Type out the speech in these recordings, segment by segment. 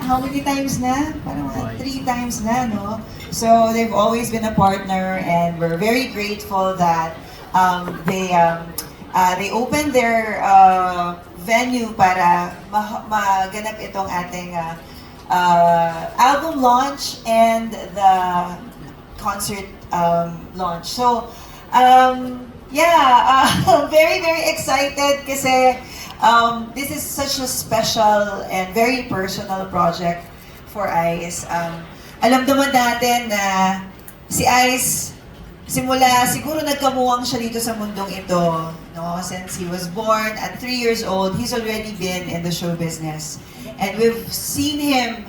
how many times na? Parang mga 3 times na, no? So they've always been a partner, and we're very grateful that they opened their venue para maganap itong ating album launch and the concert launch. So, very, very excited kasi this is such a special and very personal project for Ice. Alam naman natin na si Ice, simula siguro nagkamuwang siya dito sa mundong ito, no? Since he was born at 3 years old, he's already been in the show business. And we've seen him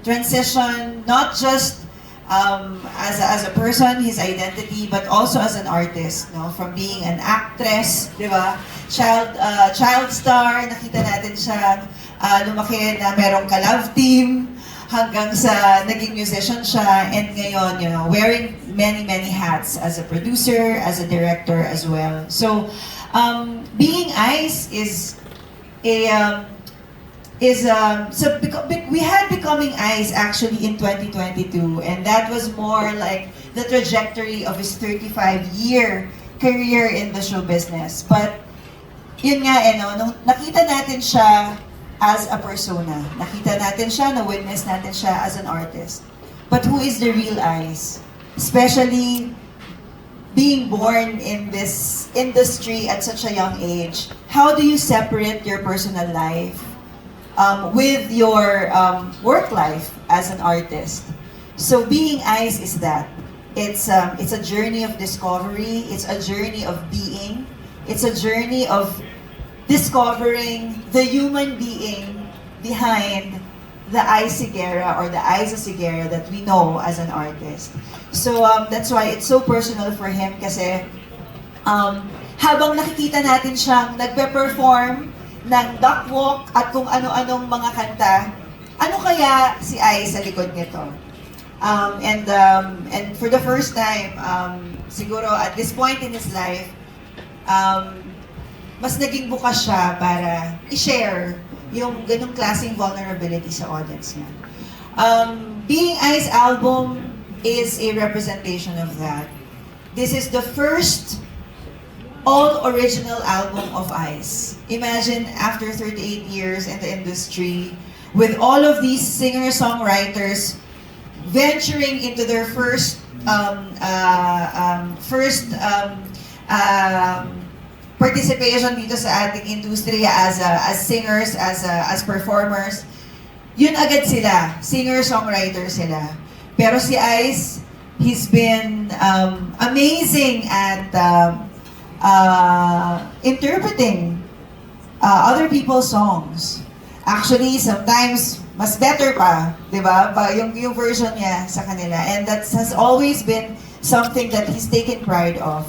transition not just as a person, his identity, but also as an artist, no? From being an actress, di ba? Child star, nakita natin siya lumaki na merong ka-love team, hanggang sa naging musician siya, and ngayon, you know, wearing many, many hats as a producer, as a director as well. So, being Ice we had Becoming Ice actually in 2022, and that was more like the trajectory of his 35-year career in the show business. But yun nga, nung nakita natin siya as a persona, nakita natin siya, na-witness natin siya as an artist. But who is the real Ice? Especially being born in this industry at such a young age. How do you separate your personal life with your work life as an artist? So being Ice is that. It's a journey of discovery. It's a journey of being. It's a journey of discovering the human being behind the Ice Sigera or the Isa Sigera that we know as an artist. So that's why it's so personal for him kasi habang nakikita natin siyang nagpe-perform ng duck walk at kung ano-anong mga kanta, ano kaya si Ice sa likod nito? And for the first time, siguro at this point in his life, mas naging bukas siya para i-share yung ganung klaseng vulnerability sa audience niya. Being Ice album is a representation of that. This is the first all-original album of Ice. Imagine, after 38 years in the industry, with all of these singer-songwriters venturing into their first participation dito sa ating industriya as singers, as performers, yun agad sila, singer-songwriter sila. Pero si Ice, he's been amazing at interpreting other people's songs. Actually, sometimes mas better pa, di ba? Yung version niya sa kanila. And that has always been something that he's taken pride of.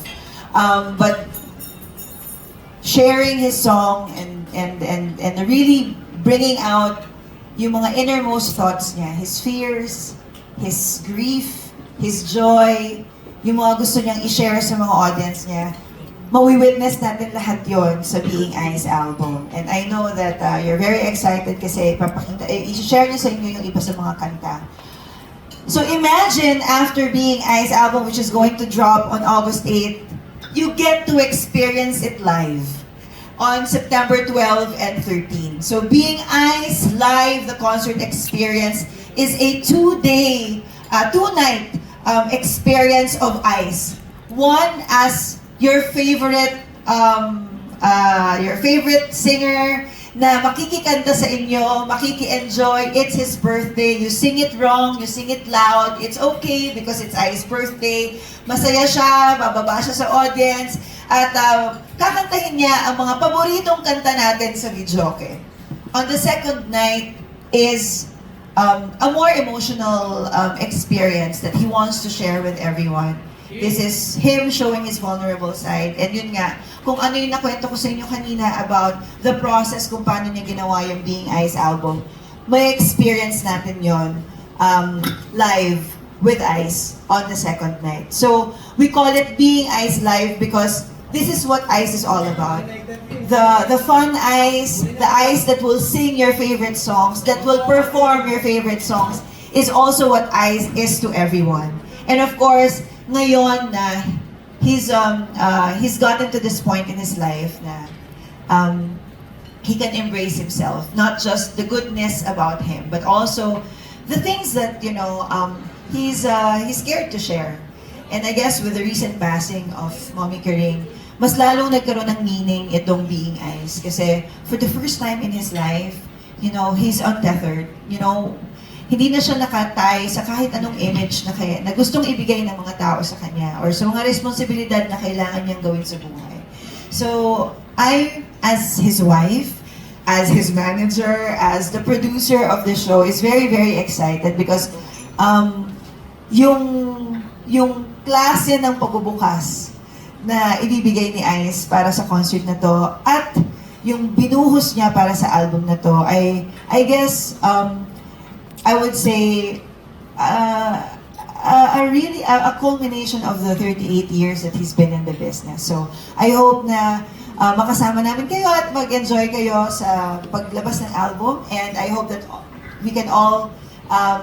But sharing his song and really bringing out yung mga innermost thoughts niya, his fears, his grief, his joy, yung mga gusto niyang i-share sa mga audience niya, mawi-witness natin lahat yon sa Being Ice album. And I know that you're very excited kasi i-share niya sa inyo yung iba sa mga kanta. So imagine, after Being Ice album, which is going to drop on August 8th, you get to experience it live on September 12 and 13. So Being Ice Live, the concert experience, is a 2-night experience of Ice. One as your favorite singer na makikikanta sa inyo, makiki-enjoy. It's his birthday. You sing it wrong, you sing it loud. It's okay because it's Ice's birthday. Masaya siya, bababa siya sa audience. At kakantahin niya ang mga paboritong kanta natin sa videoke. On the second night is a more emotional experience that he wants to share with everyone. This is him showing his vulnerable side. And yun nga, kung ano yung nakwento ko sa inyo kanina about the process kung paano niya ginawa yung Being Ice album, may experience natin yon live with Ice on the second night. So, we call it Being Ice Live because this is what Ice is all about. the fun eyes, the eyes that will sing your favorite songs, that will perform your favorite songs, is also what eyes is to everyone. And of course, ngayon na he's gotten to this point in his life na he can embrace himself, not just the goodness about him, but also the things that he's scared to share. And I guess with the recent passing of Mommy Karing, mas lalong nagkaroon ng meaning itong Being Eyes. Kasi for the first time in his life, he's untethered. Hindi na siya nakatay sa kahit anong image na gustong ibigay ng mga tao sa kanya or sa mga responsibilidad na kailangan niyang gawin sa buhay. So, I, as his wife, as his manager, as the producer of the show, is very, very excited because yung klase ng pagbubukas na ibibigay ni Ice para sa concert na to at yung binuhos niya para sa album na to ay, I guess, I would say, a culmination of the 38 years that he's been in the business. So, I hope na makasama namin kayo at mag-enjoy kayo sa paglabas ng album. And I hope that we can all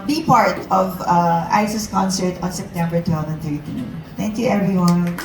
be part of Ice's concert on September 12 and 13. Thank you, everyone.